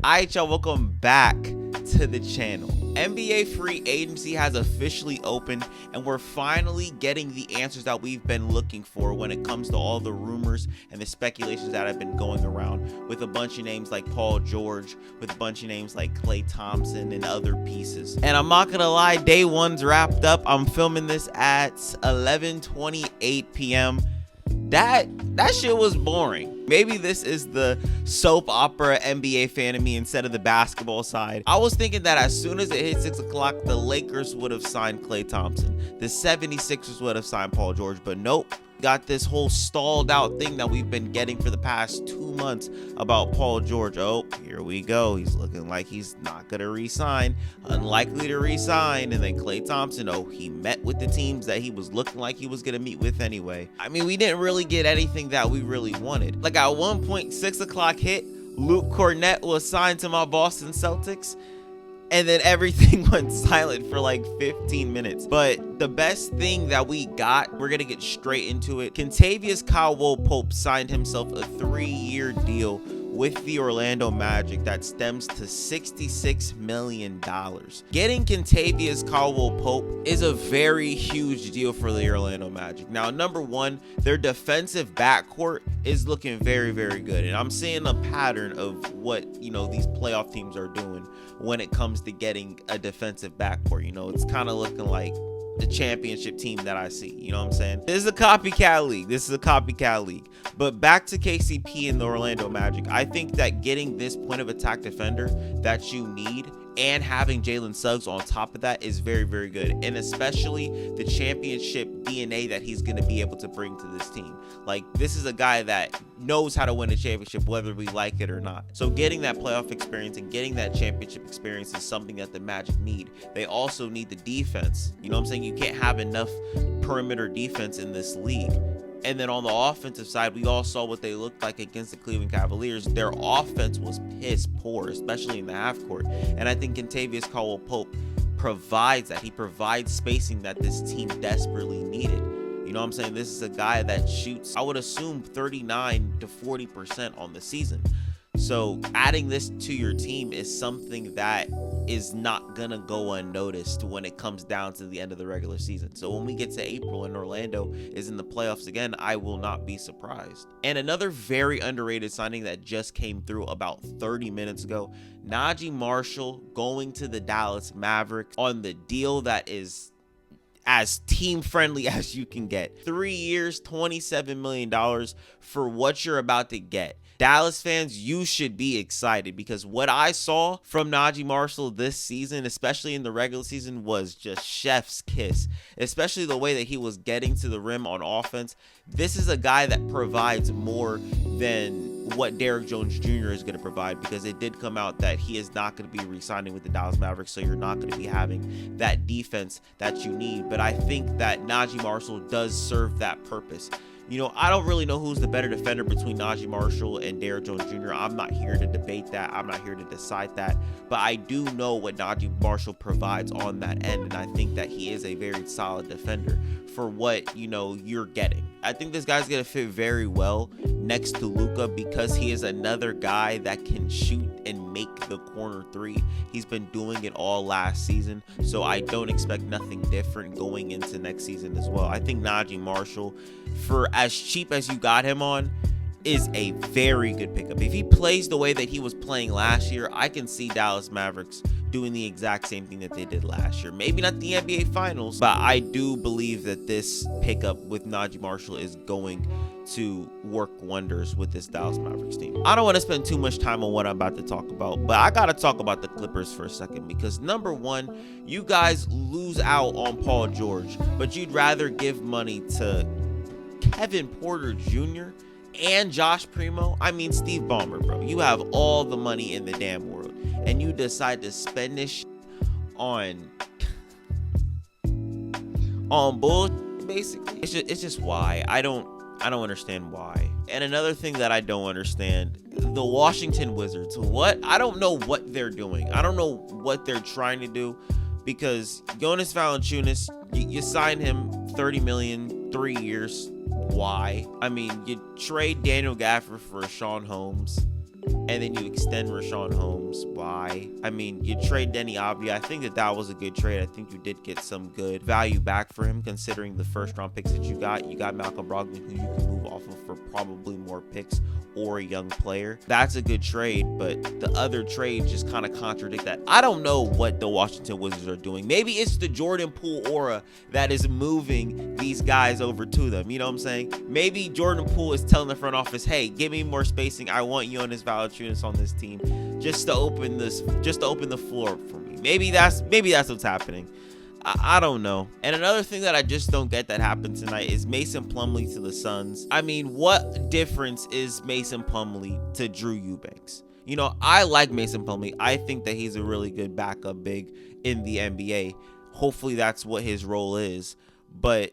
Alright, y'all, welcome back to the channel. NBA free agency has officially opened, and we're finally getting the answers that we've been looking for when it comes to all the rumors and the speculations that have been going around, with a bunch of names like Paul George, with a bunch of names like Klay Thompson and other pieces. And I'm not gonna lie, day one's wrapped up. I'm filming this at 11:28 p.m. That shit was boring. Maybe this is the soap opera NBA fan of me instead of the basketball side. I was thinking that as soon as it hit 6 o'clock, the Lakers would have signed Klay Thompson. The 76ers would have signed Paul George, but nope. Got this whole stalled out thing that we've been getting for the past 2 months about Paul George. Oh, here we go. He's looking like he's not going to re-sign. Unlikely to re-sign. And then Klay Thompson, oh, he met with the teams that he was looking like he was going to meet with anyway. I mean, we didn't really get anything that we really wanted. Like at one point, 6 o'clock hit, Luke Cornett was signed to my Boston Celtics. And then everything went silent for like 15 minutes. But the best thing that we got, we're going to get straight into it. Kentavious Caldwell-Pope signed himself a 3-year deal with the Orlando Magic that stems to $66 million. Getting Kentavious Caldwell-Pope is a very huge deal for the Orlando Magic. Now, number one, their defensive backcourt is looking very, very good. And I'm seeing a pattern of what, these playoff teams are doing when it comes to getting a defensive backcourt. It's kind of looking like the championship team that I see. You know what I'm saying? This is a copycat league. But back to KCP and the Orlando Magic. I think that getting this point of attack defender that you need and having Jalen Suggs on top of that is very, very good. And especially the championship DNA that he's going to be able to bring to this team. Like, this is a guy that knows how to win a championship, whether we like it or not. So getting that playoff experience and getting that championship experience is something that the Magic need. They also need the defense. You know what I'm saying? You can't have enough perimeter defense in this league. And then on the offensive side, we all saw what they looked like against the Cleveland Cavaliers. Their offense was piss poor, especially in the half court. And I think Kentavious Caldwell-Pope provides that. He provides spacing that this team desperately needed. You know what I'm saying? This is a guy that shoots, I would assume, 39 to 40% on the season. So adding this to your team is something that is not going to go unnoticed when it comes down to the end of the regular season. So when we get to April and Orlando is in the playoffs again, I will not be surprised. And another very underrated signing that just came through about 30 minutes ago, Naji Marshall going to the Dallas Mavericks on the deal that is as team friendly as you can get. 3 years, $27 million for what you're about to get. Dallas fans, you should be excited, because what I saw from Naji Marshall this season, especially in the regular season, was just chef's kiss, especially the way that he was getting to the rim on offense. This is a guy that provides more than what Derrick Jones Jr. is going to provide, because it did come out that he is not going to be re-signing with the Dallas Mavericks, so you're not going to be having that defense that you need. But I think that Naji Marshall does serve that purpose. I don't really know who's the better defender between Naji Marshall and Derrick Jones Jr. I'm not here to debate that. I'm not here to decide that. But I do know what Naji Marshall provides on that end, and I think that he is a very solid defender for what, you're getting. I think this guy's going to fit very well next to Luka, because he is another guy that can shoot and make the corner three. He's been doing it all last season, so I don't expect nothing different going into next season as well. I think Naji Marshall, for as cheap as you got him on, is a very good pickup. If he plays the way that he was playing last year, I can see Dallas Mavericks doing the exact same thing that they did last year. Maybe not the NBA Finals, but I do believe that this pickup with Naji Marshall is going to work wonders with this Dallas Mavericks team. I don't want to spend too much time on what I'm about to talk about, but I got to talk about the Clippers for a second, because number one, you guys lose out on Paul George, but you'd rather give money to Kevin Porter Jr. and Josh Primo. I mean, Steve Ballmer, bro. You have all the money in the damn world, and you decide to spend this on bull, basically. It's just why. I don't understand why. And another thing that I don't understand, the Washington Wizards. What? I don't know what they're doing. I don't know what they're trying to do, because Jonas Valanciunas, you signed him $30 million, 3 years. Why? I mean, you trade Daniel Gafford for Sean Holmes. and then you extend Rashawn Holmes. Why? I mean, you trade Denny Avdia. I think that was a good trade. I think you did get some good value back for him, considering the first-round picks that you got. You got Malcolm Brogdon, who you can move off of for probably more picks or a young player. That's a good trade, but the other trades just kind of contradict that. I don't know what the Washington Wizards are doing. Maybe it's the Jordan Poole aura that is moving these guys over to them. You know what I'm saying? Maybe Jordan Poole is telling the front office, hey, give me more spacing. I want you on this Valanciunas on this team just to open the floor up for me. Maybe that's what's happening. I don't know. And another thing that I just don't get that happened tonight is Mason Plumlee to the Suns. I mean, what difference is Mason Plumlee to Drew Eubanks? You know, I like Mason Plumlee. I think that he's a really good backup big in the NBA. Hopefully that's what his role is. But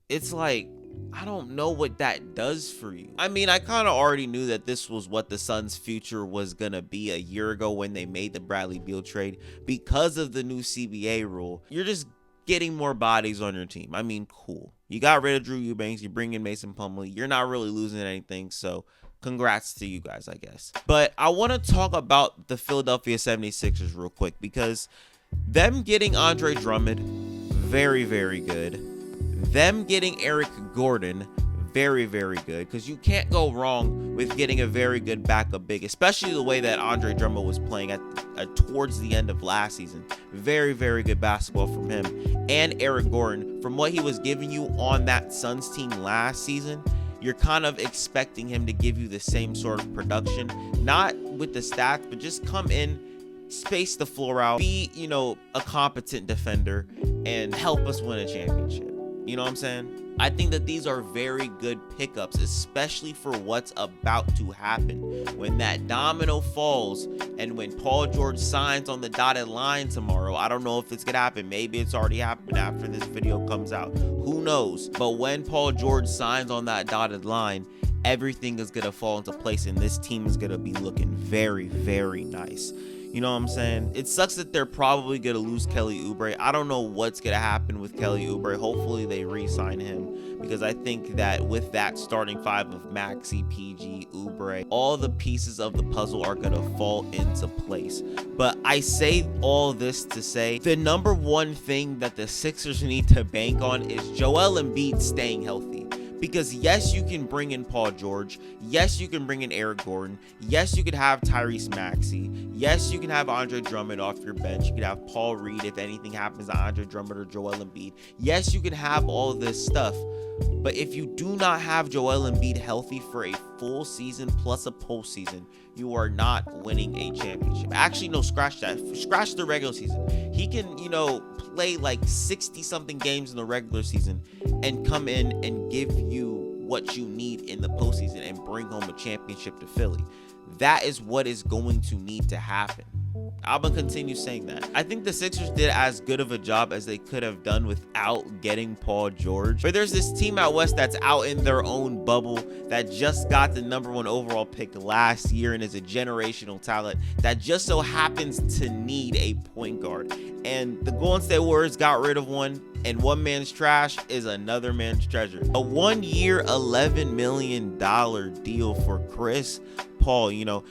it's like, I don't know what that does for you. I mean, I kind of already knew that this was what the Suns' future was going to be a year ago when they made the Bradley Beal trade. Because of the new CBA rule, you're just getting more bodies on your team. I mean, cool. You got rid of Drew Eubanks. You bring in Mason Plumlee. You're not really losing anything, so congrats to you guys, I guess. But I want to talk about the Philadelphia 76ers real quick, because them getting Andre Drummond, very, very good. Them getting Eric Gordon, very, very good, because you can't go wrong with getting a very good backup big, especially the way that Andre Drummond was playing towards the end of last season. Very, very good basketball from him. And Eric Gordon, from what he was giving you on that Suns team last season, you're kind of expecting him to give you the same sort of production, not with the stats, but just come in, space the floor out, be, you know, a competent defender, and help us win a championship. You know what I'm saying? I think that these are very good pickups, especially for what's about to happen. When that domino falls and when Paul George signs on the dotted line tomorrow, I don't know if it's going to happen. Maybe it's already happened after this video comes out. Who knows? But when Paul George signs on that dotted line, everything is going to fall into place, and this team is going to be looking very, very nice. You know what I'm saying? It sucks that they're probably going to lose Kelly Oubre. I don't know what's going to happen with Kelly Oubre. Hopefully they re-sign him, because I think that with that starting five of Maxey, PG, Oubre, all the pieces of the puzzle are going to fall into place. But I say all this to say the number one thing that the Sixers need to bank on is Joel Embiid staying healthy. Because yes, you can bring in Paul George. Yes, you can bring in Eric Gordon. Yes, you could have Tyrese Maxey. Yes, you can have Andre Drummond off your bench. You could have Paul Reed if anything happens to Andre Drummond or Joel Embiid. Yes, you can have all this stuff. But if you do not have Joel Embiid healthy for a full season plus a postseason, you are not winning a championship. Actually, no, scratch that. Scratch the regular season. He can, you know, play like 60-something games in the regular season and come in and give you what you need in the postseason and bring home a championship to Philly. That is what is going to need to happen. I'm going to continue saying that. I think the Sixers did as good of a job as they could have done without getting Paul George. But there's this team out west that's out in their own bubble that just got the #1 overall pick last year and is a generational talent that just so happens to need a point guard. And the Golden State Warriors got rid of one, and one man's trash is another man's treasure. A 1-year, $11 million deal for Chris Paul. You know,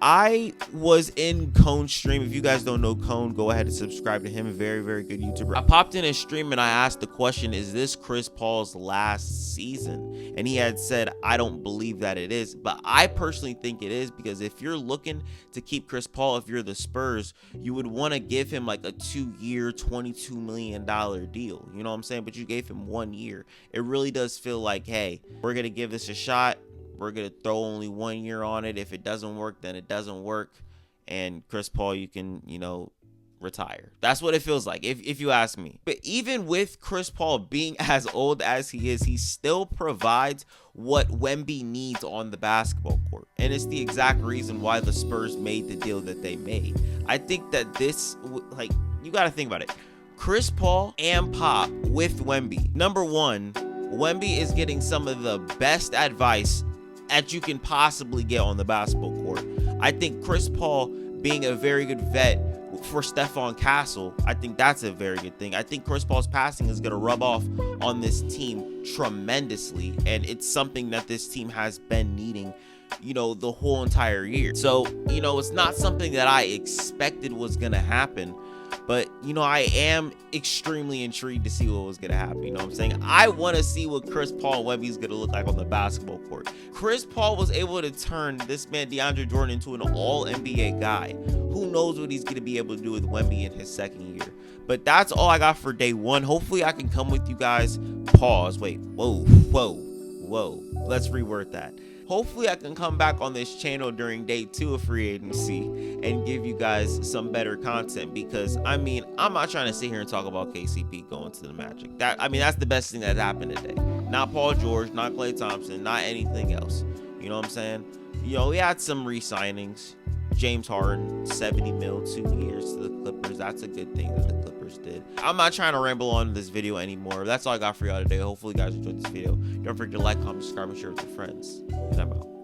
I was in Cone's stream. If you guys don't know Cone, go ahead and subscribe to him. Very, very good YouTuber. I popped in his stream and I asked the question, is this Chris Paul's last season? And he had said, I don't believe that it is. But I personally think it is, because if you're looking to keep Chris Paul, if you're the Spurs, you would want to give him like a 2-year, $22 million deal. You know what I'm saying? But you gave him 1 year. It really does feel like, hey, we're going to give this a shot. We're going to throw only 1 year on it. If it doesn't work, then it doesn't work. And Chris Paul, you can, you know, retire. That's what it feels like, if you ask me. But even with Chris Paul being as old as he is, he still provides what Wemby needs on the basketball court. And it's the exact reason why the Spurs made the deal that they made. I think that this, like, you got to think about it. Chris Paul and Pop with Wemby. Number one, Wemby is getting some of the best advice that you can possibly get on the basketball court. I think Chris Paul, being a very good vet, for Stephon Castle, I think that's a very good thing. I think Chris Paul's passing is going to rub off on this team tremendously, and it's something that this team has been needing, you know, the whole entire year. So, you know, it's not something that I expected was going to happen, but, you know, I am extremely intrigued to see what was going to happen. You know what I'm saying? I want to see what Chris Paul and Wemby's going to look like on the basketball court. Chris Paul was able to turn this man, DeAndre Jordan, into an all-NBA guy. Who knows what he's going to be able to do with Wemby in his second year. But that's all I got for day one. Hopefully I can come with you guys. Pause. Wait. Whoa. Let's reword that. Hopefully I can come back on this channel during day 2 of free agency and give you guys some better content, because I mean, I'm not trying to sit here and talk about KCP going to the Magic. That's the best thing that happened today. Not Paul George, not Klay Thompson, not anything else. You know what I'm saying? You know, we had some re-signings. James Harden, 70 mil, 2 years to the Clippers. That's a good thing that the Clippers did. I'm not trying to ramble on this video anymore. That's all I got for y'all today. Hopefully you guys enjoyed this video. Don't forget to like, comment, subscribe, and share with your friends. And I'm out.